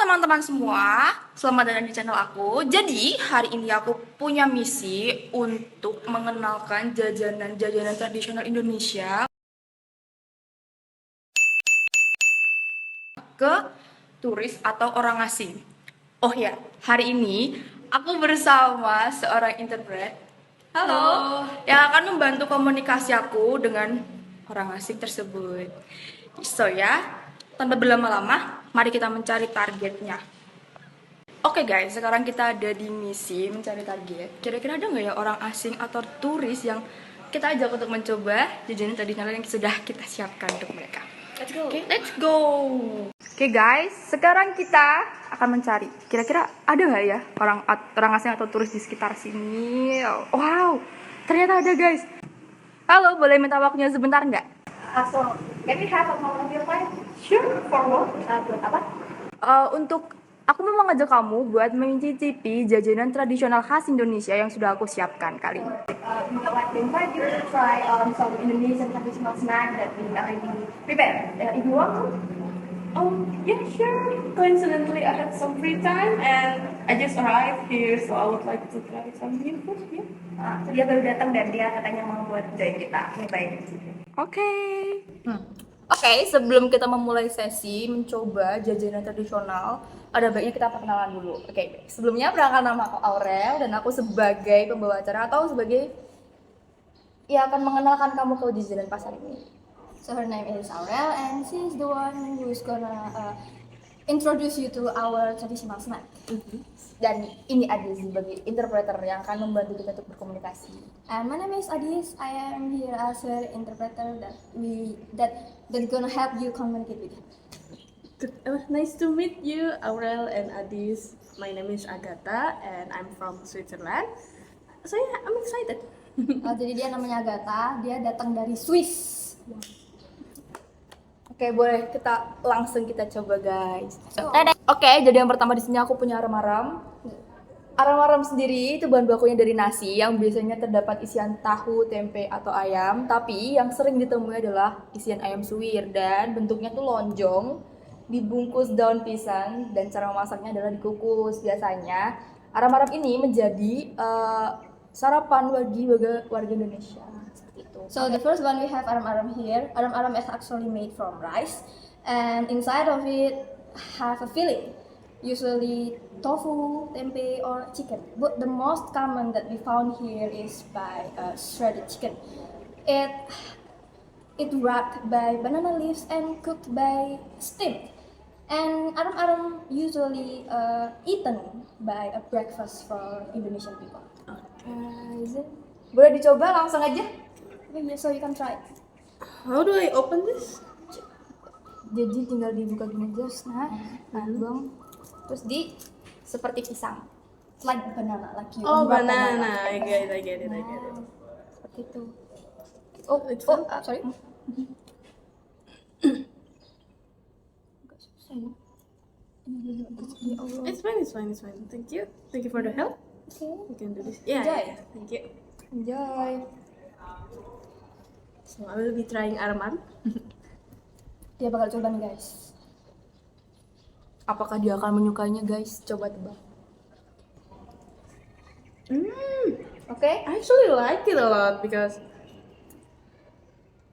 teman-teman semua, selamat datang di channel aku. Jadi hari ini aku punya misi untuk mengenalkan jajanan-jajanan tradisional Indonesia ke turis atau orang asing. Oh ya, hari ini aku bersama seorang interpret. Halo, yang akan membantu komunikasi aku dengan orang asing tersebut. So ya, tanpa berlama-lama, mari kita mencari targetnya. Oke guys, sekarang kita ada di misi mencari target. Kira-kira ada nggak ya orang asing atau turis yang kita ajak untuk mencoba jajanan tradisional yang sudah kita siapkan untuk mereka. Let's go. Oke, let's go. Oke guys, sekarang kita akan mencari. Kira-kira ada nggak ya orang asing atau turis di sekitar sini? Wow, ternyata ada guys. Halo, boleh minta waktunya sebentar nggak? So, can we have a moment of your time? Sure, for what? Buat apa? Untuk aku mau mengajak kamu buat mencicipi jajanan tradisional khas Indonesia yang sudah aku siapkan kali ini. We would like to invite you to try some Indonesian traditional snack that we already prepared. If you want to. Yeah, sure. Coincidentally, I had some free time and I just arrived here, so I would like to try some new food. Yeah. Dia baru datang dan dia katanya mau buat join kita. Nyobain. Oke, sebelum kita memulai sesi mencoba jajanan tradisional, ada baiknya kita perkenalan dulu. Oke, sebelumnya perkenalkan nama aku Aurel dan aku sebagai pembawa acara atau sebagai akan mengenalkan kamu ke jajanan pasar ini. So her name is Aurel, and she's the one who's gonna introduce you to our traditional snack. Dan ini Adis sebagai interpreter yang akan membantu kita untuk berkomunikasi. And my name is Adis. I am here as her interpreter that gonna help you communicate with him. Nice to meet you, Aurel and Adis. My name is Agatha and I'm from Switzerland. So yeah, I'm excited. Jadi dia namanya Agatha. Dia datang dari Swiss. Oke, boleh langsung kita coba guys. Oke, jadi yang pertama di sini aku punya aram-aram. Aram-aram sendiri itu bahan bakunya dari nasi yang biasanya terdapat isian tahu, tempe atau ayam, tapi yang sering ditemui adalah isian ayam suwir dan bentuknya tuh lonjong, dibungkus daun pisang dan cara memasaknya adalah dikukus. Biasanya aram-aram ini menjadi sarapan bagi warga Indonesia. So the first one we have aram-aram here. Aram-aram is actually made from rice, and inside of it have a filling, usually tofu, tempe, or chicken. But the most common that we found here is by shredded chicken. It wrapped by banana leaves and cooked by steam. And aram-aram usually eaten by a breakfast for Indonesian people. Boleh dicoba langsung aja? Okay, so you can try. How do I open this? Jadi tinggal dibuka gini aja, buang, terus seperti pisang. It's like banana, like you. Oh, wrap banana. I get it. Seperti itu. Sorry. Agak susah ya. It's fine. Thank you for the help. Okay. We can do this. Yeah. Thank you. Enjoy. So I will be trying aram-aram. Dia bakal coba nih guys. Apakah dia akan menyukainya guys? Coba tebak. Okay. I actually like it a lot because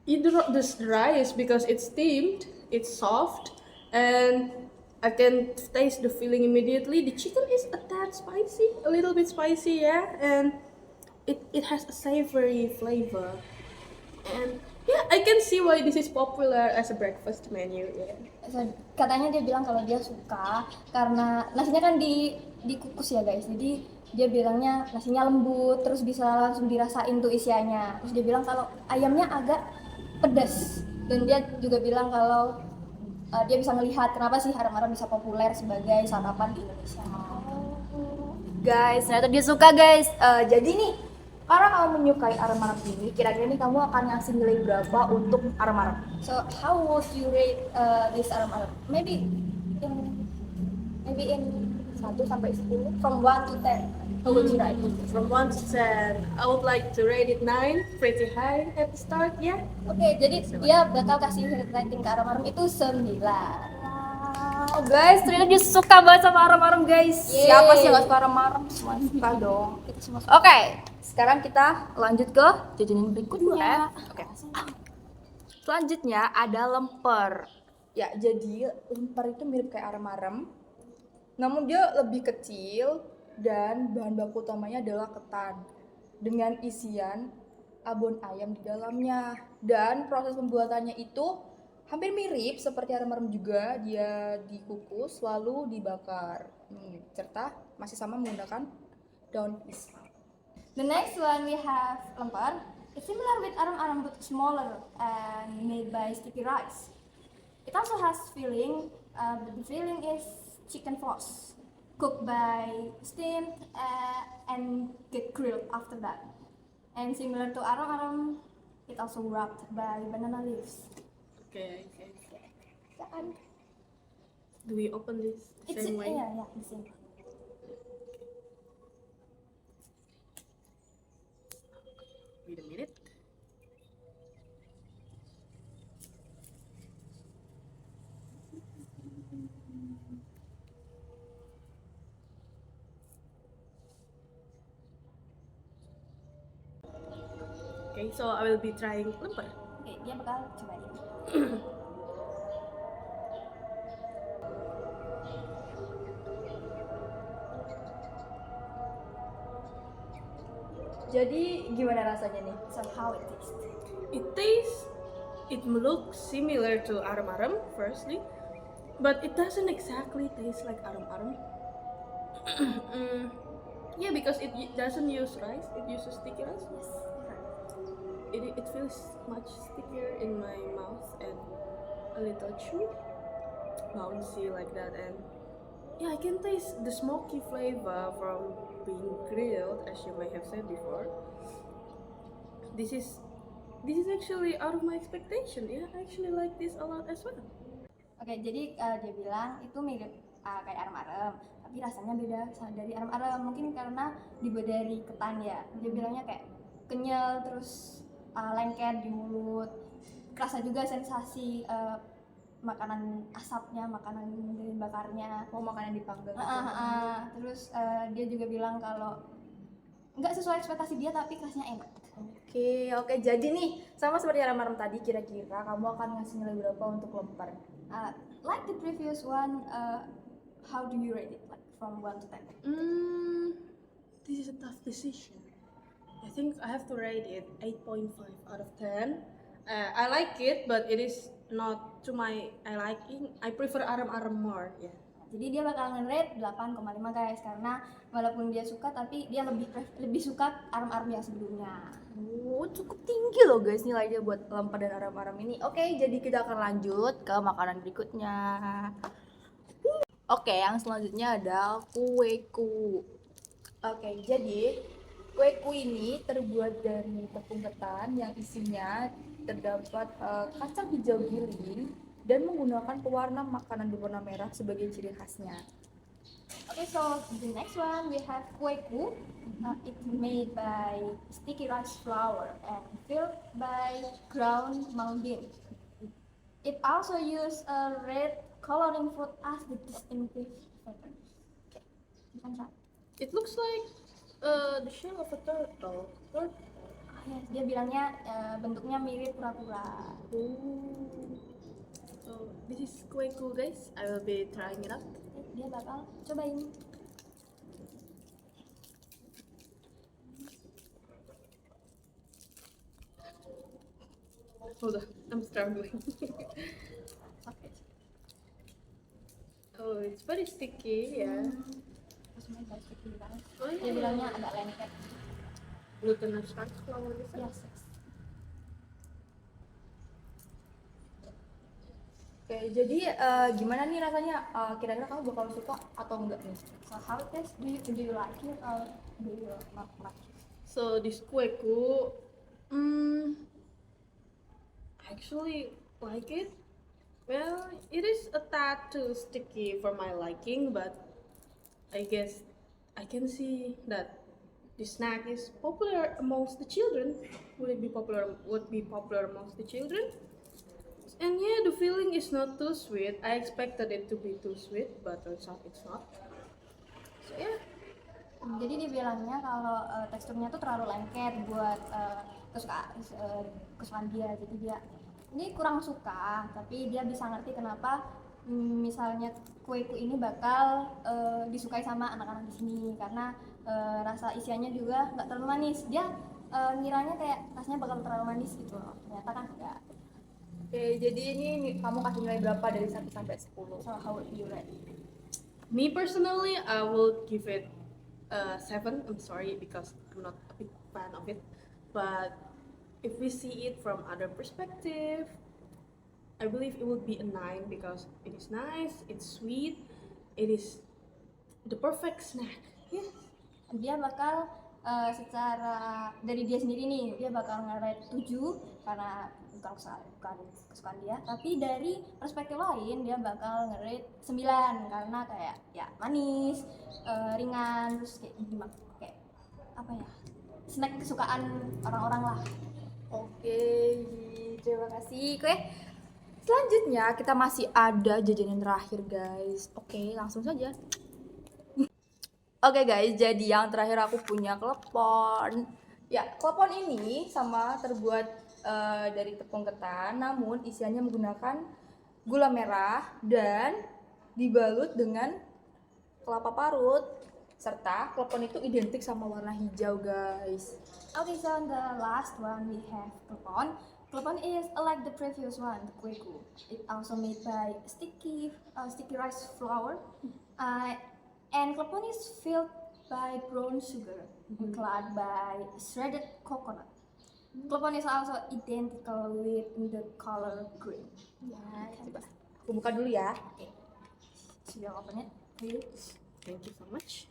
you do not this rice because it's steamed, it's soft, and I can taste the filling immediately. The chicken is a tad spicy, a little bit spicy, yeah, and it has a savory flavor. And yeah, I can see why this is popular as a breakfast menu. Yeah. So, katanya dia bilang kalau dia suka karena nasinya kan dikukus ya guys. Jadi dia bilangnya nasinya lembut, terus bisa langsung dirasain tuh isiannya. Terus dia bilang kalau ayamnya agak pedas. Dan dia juga bilang kalau dia bisa melihat kenapa sih aram-aram bisa populer sebagai sarapan di Indonesia. Guys, ternyata dia suka guys. Jadi nih, karena kamu menyukai aram-aram ini, kira-kira nih kamu akan ngasih nilai berapa untuk aram-aram? So how would you rate this aram-aram? Maybe in 1 sampai 10 from 1 to 10. How would you rate it? From 1 to 10, I would like to rate it 9, pretty high at the start, yeah. Oke, jadi dia bakal kasih rating ke aram-aram itu 9. Oh guys, ternyata dia suka banget sama arem-arem guys. Yeay. Siapa sih yang gak suka arem-arem? Semua suka dong. Kita semua suka. Oke, sekarang kita lanjut ke jajanan berikutnya. Oke. Selanjutnya ada lemper. Ya, jadi lemper itu mirip kayak arem-arem, namun dia lebih kecil dan bahan baku utamanya adalah ketan dengan isian abon ayam di dalamnya. Dan proses pembuatannya itu hampir mirip seperti arem-arem juga, dia dikukus lalu dibakar. Serta masih sama menggunakan daun pisang. The next one we have lemper. It's similar with arem-arem but smaller and made by sticky rice. It also has filling, but the filling is chicken floss, cooked by steamed and get grilled after that. And similar to arem-arem, it also wrapped by banana leaves. Okay. Silakan. Do we open this the same way? Yeah, the same. Wait a minute. Okay, so I will be trying lemper. Oke, dia bakal cobain. Jadi gimana rasanya nih? So how it tastes? It looks similar to arem-arem firstly, but it doesn't exactly taste like arem-arem. Yeah, because it doesn't use rice, it uses sticky rice. Yes. It feels much stickier in my mouth and a little chewy, bouncy like that, and yeah, I can taste the smoky flavor from being grilled, as you may have said before. This is actually out of my expectation. Yeah, I actually like this a lot as well. Oke, jadi dia bilang itu mirip kayak arem-arem, tapi rasanya beda dari arem-arem. Mungkin karena dibuat dari ketan ya. Dia bilangnya kayak kenyal, terus lengket di mulut. Kerasa juga sensasi makanan asapnya, makanan dari bakarnya. Mau makanan dipanggang. Terus dia juga bilang kalau nggak sesuai ekspektasi dia, tapi rasanya enak. Oke, jadi nih sama seperti arem-arem tadi, kira-kira kamu akan ngasih nilai berapa untuk lemper? Like the previous one, how do you rate it? Like from 1 to 10? This is a tough decision. I think I have to rate it 8.5 out of 10. I like it, but it is not to my liking. I prefer arem-arem more. Yeah. Jadi dia bakal nge-rate 8,5 guys, karena walaupun dia suka tapi dia lebih suka arem-arem yang sebelumnya. Cukup tinggi loh guys nilainya buat lemper dan arem-arem ini. Oke, jadi kita akan lanjut ke makanan berikutnya. Oke, yang selanjutnya ada kueku. Oke, jadi kueku ini terbuat dari tepung ketan yang isinya terdapat kacang hijau giling dan menggunakan pewarna makanan berwarna merah sebagai ciri khasnya. Okay, so the next one we have kueku. It's made by sticky rice flour and filled by ground mung bean. It also use a red coloring food as the distinctive flavor. Okay, you can try. It looks like the shell of a turtle. Yes, dia bilangnya bentuknya mirip kura-kura. So this is quite cool, guys. I will be trying it out. Dia bakal cobain. Hold on, I'm struggling. Okay. Oh, it's very sticky, yeah. Terus main by sticky rice. Oh, Dia yeah. bilangnya agak lengket. Glutinous starch flour this. Yes. Oke, jadi gimana nih rasanya? Kira-kira kamu bakal suka atau enggak nih? So how it tastes? Do you like it or do you not like it? So this kueku, I actually like it. Well, it is a tad too sticky for my liking, but I guess I can see that this snack is popular amongst the children. Would be popular amongst the children? And yeah, the feeling is not too sweet. I expected it to be too sweet, but turns out it's not. So yeah. Jadi dia bilangnya kalau teksturnya tuh terlalu lengket buat kesukaan dia. Jadi dia ini kurang suka, tapi dia bisa ngerti kenapa misalnya kueku ini bakal disukai sama anak-anak di sini karena rasa isiannya juga nggak terlalu manis. Dia ngiranya kayak rasanya bakal terlalu manis gitu loh. Ternyata kan enggak. Oke, jadi ini kamu kasih nilai berapa dari 1 sampai 10? So how would you rate? Me personally, I will give it a 7. I'm sorry because I'm not a big fan of it. But if we see it from other perspective, I believe it would be a 9 because it is nice, it's sweet, it is the perfect snack. Yes. Dia bakal secara dari dia sendiri nih, dia bakal nge-rate 7 karena bukan kesukaan dia, tapi dari perspektif lain dia bakal nge-rate 9 karena kayak ya manis, ringan, terus kayak apa ya, snack kesukaan orang-orang lah. Oke, terima kasih. Oke, selanjutnya kita masih ada jajanan terakhir guys. Oke, langsung saja. Oke guys, jadi yang terakhir aku punya klepon. Ya, klepon ini sama terbuat dari tepung ketan, namun isiannya menggunakan gula merah dan dibalut dengan kelapa parut. Serta klepon itu identik sama warna hijau guys. Okay, so on the last one we have klepon. Klepon is like the previous one, the kueku. It also made by sticky rice flour. And klepon is filled by brown sugar, clad by shredded coconut. Klepon is also identical with the color green. Ya, coba aku buka dulu ya. Okay. Sudah open it? Really? Thank you so much.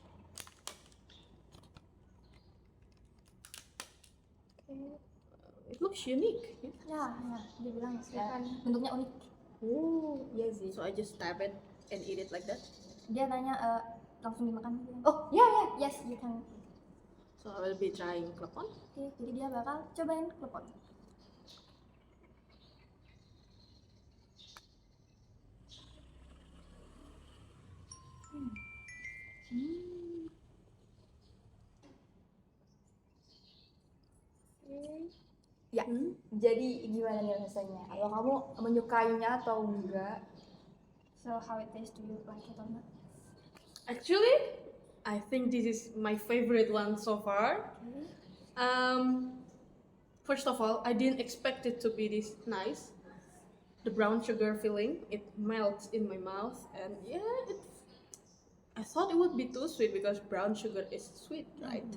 It looks unique. Ya, dia bilang ya, bentuknya unik. Oh, iya sih. So I just tap it and eat it like that. Dia tanya langsung dimakan gitu. Oh, ya ya. Yes, you can. So I will be trying klepon. Oke, jadi dia bakal cobain klepon. Ya, jadi gimana nih rasanya? Kalau kamu menyukainya atau enggak? So how it tastes, do you like it or not? Actually, I think this is my favorite one so far. First of all, I didn't expect it to be this nice. The brown sugar filling, it melts in my mouth, and yeah, I thought it would be too sweet because brown sugar is sweet, right?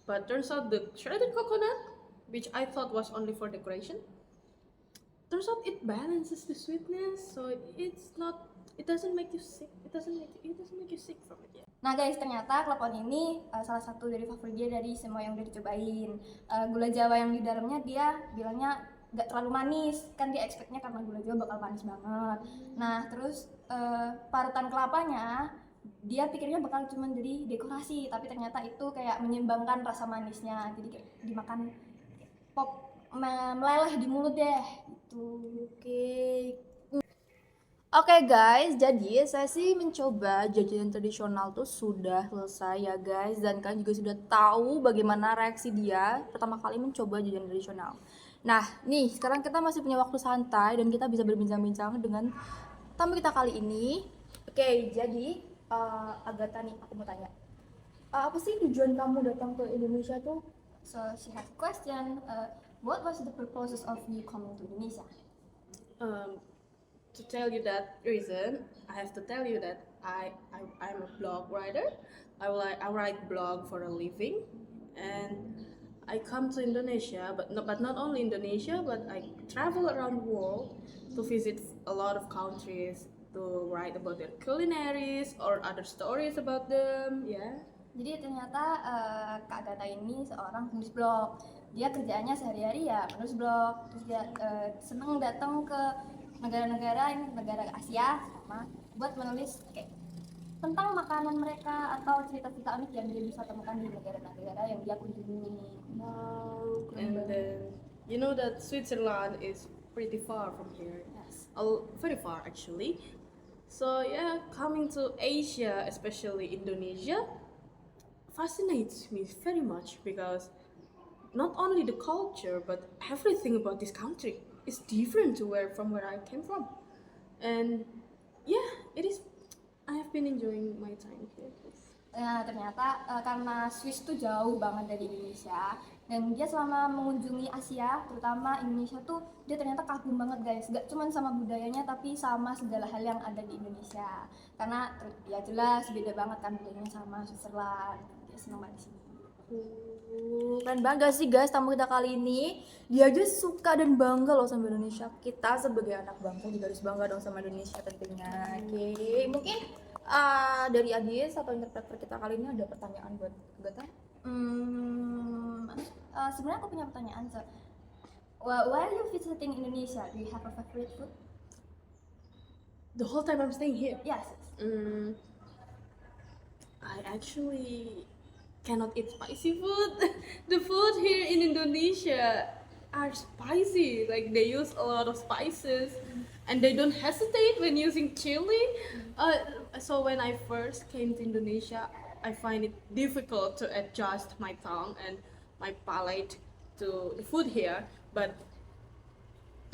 But turns out the shredded coconut, which I thought was only for decoration, turns out it balances the sweetness, so it doesn't make you sick. It doesn't make you sick from it. Yeah. Nah guys, ternyata klepon ini salah satu dari favorit dia dari semua yang udah dicobain. Gula Jawa yang di dalamnya dia bilangnya nggak terlalu manis, kan dia expect-nya karena gula Jawa bakal manis banget. Nah terus parutan kelapanya dia pikirnya bakal cuma jadi dekorasi, tapi ternyata itu kayak menyeimbangkan rasa manisnya, jadi kayak dimakan pop meleleh di mulut deh gitu. Oke guys, jadi saya sih mencoba jajanan tradisional tuh sudah selesai ya guys. Dan kalian juga sudah tahu bagaimana reaksi dia pertama kali mencoba jajanan tradisional. Nah nih, sekarang kita masih punya waktu santai dan kita bisa berbincang-bincang dengan tamu kita kali ini. Oke, jadi Agatha nih, aku mau tanya, apa sih tujuan kamu datang ke Indonesia tuh? So she has a question. What was the purposes of you coming to Indonesia? To tell you that reason, I have to tell you that I'm a blog writer. I write blog for a living, and I come to Indonesia, but not only Indonesia, but I travel around the world to visit a lot of countries to write about their culinaries or other stories about them. Yeah. Jadi ternyata Kak Agatha ini seorang penulis blog. Dia kerjaannya sehari-hari ya menulis blog. Terus dia seneng datang ke negara-negara Asia sama buat menulis kayak tentang makanan mereka atau cerita-cerita unik yang dia bisa temukan di negara-negara yang dia kunjungi. Wow, keren And banget. then you know that Switzerland is pretty far from here. Yes. very far actually. So yeah, coming to Asia, especially Indonesia, fascinates me very much because not only the culture but everything about this country is different to where I came from. And yeah, it is. I have been enjoying my time here. Nah, ternyata karena Swiss tuh jauh banget dari Indonesia dan dia selama mengunjungi Asia, terutama Indonesia tuh dia ternyata kagum banget guys. Gak cuma sama budayanya tapi sama segala hal yang ada di Indonesia. Karena ya jelas beda banget kan budayanya sama Switzerland. Dia seneng banget di sini. Keren bangga sih guys tamu kita kali ini. Dia aja suka dan bangga loh sama Indonesia. Kita sebagai anak bangsa juga harus bangga dong sama Indonesia tentunya. Oke, mungkin dari Adis atau interpreter kita kali ini ada pertanyaan buat Agatha? Sebenarnya aku punya pertanyaan. So, why are you visiting Indonesia? Do you have a favorite food? The whole time I'm staying here. Yes. I actually cannot eat spicy food. The food here in Indonesia are spicy. Like they use a lot of spices, and they don't hesitate when using chili. So when I first came to Indonesia, I find it difficult to adjust my tongue and my palate to the food here. But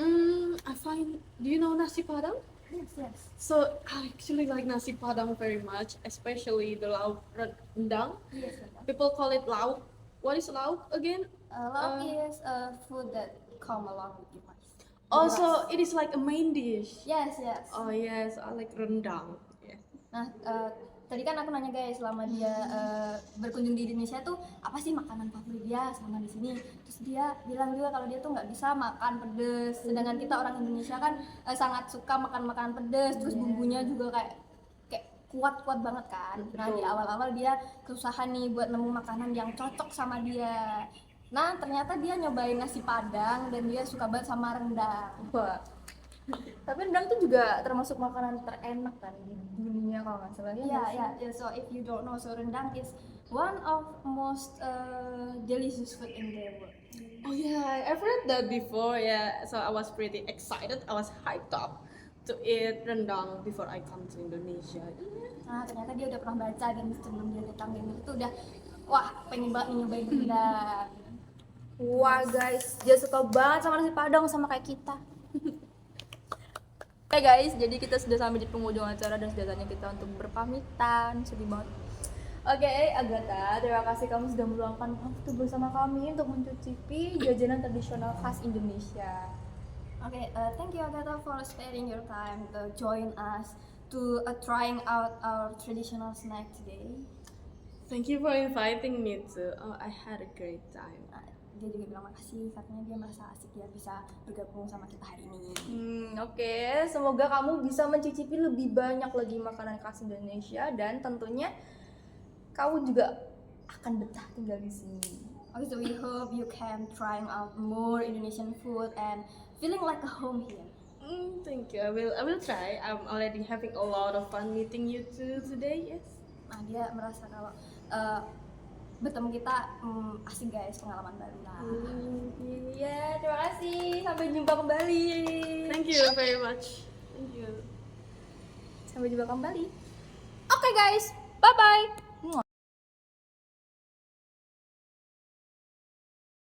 I find. Do you know nasi padang? Yes. So I actually like nasi padang very much, especially the lauk rendang. Yes, betul. People call it lauk. What is lauk again? Lauk is a food that come along with your rice. Also, it is like a main dish. Yes, yes. Oh yes, I like rendang. Yeah. Nah, tadi kan aku nanya guys, selama dia berkunjung di Indonesia tuh apa sih makanan favorit dia selama di sini? Terus dia bilang juga kalau dia tuh nggak bisa makan pedes. Sedangkan kita orang Indonesia kan sangat suka makan makanan pedes. Terus bumbunya juga kayak kuat-kuat banget kan. Nah di awal-awal dia kesusahan nih buat nemu makanan yang cocok sama dia. Nah ternyata dia nyobain nasi padang dan dia suka banget sama rendang. Wah. Tapi rendang tuh juga termasuk makanan terenak kan di dunia kalau nggak salah. Yeah. So if you don't know, so rendang is one of most delicious food in the world. Oh yeah, I've read that before. Yeah, so I was pretty excited. I was hyped up to eat rendang before I come to Indonesia. Nah ternyata dia udah pernah baca dan sebelum dia datang ke Indonesia tuh udah wah pengen banget nih nyobain rendang. Wah guys, dia suka banget sama nasi padang sama kayak kita. Oke guys, jadi kita sudah sampai di penghujung acara dan sudah saatnya kita untuk berpamitan. Sedih banget. Oke, Agatha, terima kasih kamu sudah meluangkan waktu bersama kami untuk mencicipi jajanan tradisional khas Indonesia. Okay, thank you Agatha for sparing your time to join us to trying out our traditional snack today. Thank you for inviting me too. Oh, I had a great time. Dia juga bilang makasih karena dia merasa asik ya bisa bergabung sama kita hari ini. Oke, semoga kamu bisa mencicipi lebih banyak lagi makanan khas Indonesia dan tentunya kamu juga akan betah tinggal di sini. Okay, so we hope you can trying out more Indonesian food and feeling like a home here. Thank you. I will try. I'm already having a lot of fun meeting you two today. Yes. Nah dia merasa kalau bertemu kita asik guys, pengalaman baru lah. Iya, terima kasih. Sampai jumpa kembali. Thank you very much. Thank you. Sampai jumpa kembali. Oke guys, bye bye.